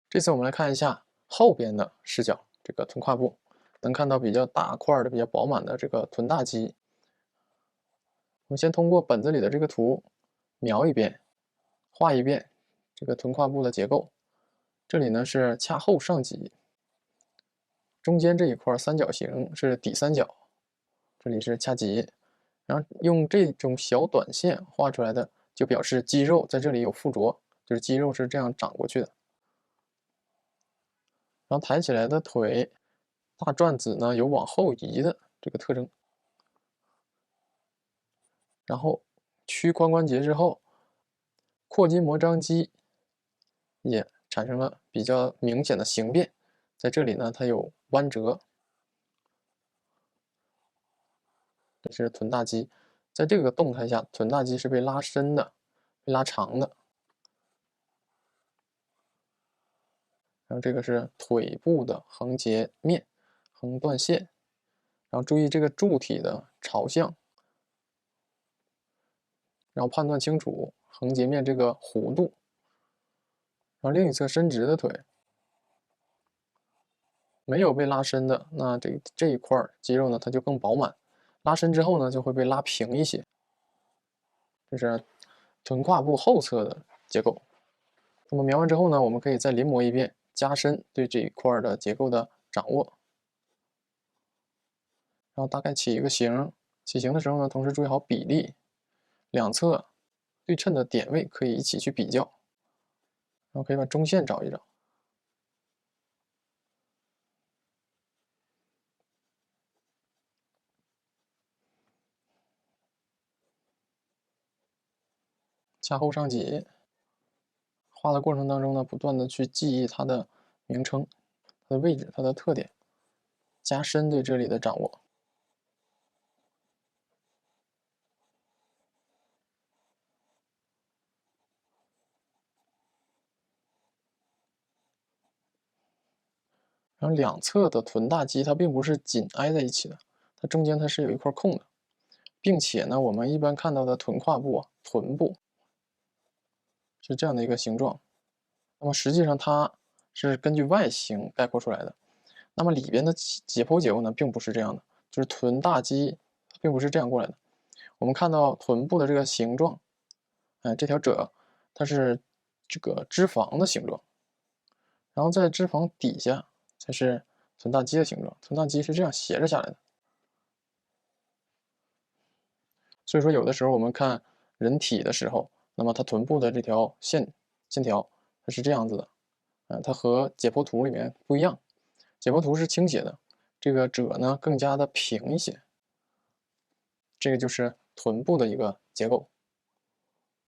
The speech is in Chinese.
这次我们来看一下后边的视角，这个臀胯部能看到比较大块的、比较饱满的这个臀大肌。我们先通过本子里的这个图描一遍、画一遍这个臀胯部的结构。这里呢是髂后上棘，中间这一块三角形是底三角，这里是髂棘。然后用这种小短线画出来的，就表示肌肉在这里有附着，就是肌肉是这样长过去的。然后抬起来的腿，大转子呢有往后移的这个特征。然后屈髋关节之后，阔筋膜张肌也产生了比较明显的形变，在这里呢它有弯折，这是臀大肌。在这个动态下，臀大肌是被拉伸的、被拉长的。然后这个是腿部的横截面、横断线，然后注意这个柱体的朝向，然后判断清楚横截面这个弧度。然后另一侧伸直的腿，没有被拉伸的，那这一块肌肉呢，它就更饱满。拉伸之后呢，就会被拉平一些。这是臀胯部后侧的结构。那么描完之后呢，我们可以再临摹一遍，加深对这一块的结构的掌握。然后大概起一个形，起形的时候呢，同时注意好比例，两侧对称的点位可以一起去比较。然后可以把中线找一找。髂后上棘，画的过程当中呢，不断的去记忆它的名称、它的位置、它的特点，加深对这里的掌握。然后两侧的臀大肌它并不是紧挨在一起的，它中间它是有一块空的，并且呢，我们一般看到的臀胯部、臀部是这样的一个形状。那么实际上它是根据外形概括出来的。那么里边的解剖结构呢，并不是这样的，就是臀大肌并不是这样过来的。我们看到臀部的这个形状，这条褶它是这个脂肪的形状，然后在脂肪底下才是臀大肌的形状，臀大肌是这样斜着下来的。所以说有的时候我们看人体的时候，那么它臀部的这条线条它是这样子的，它和解剖图里面不一样，解剖图是倾斜的，这个褶呢更加的平一些，这个就是臀部的一个结构。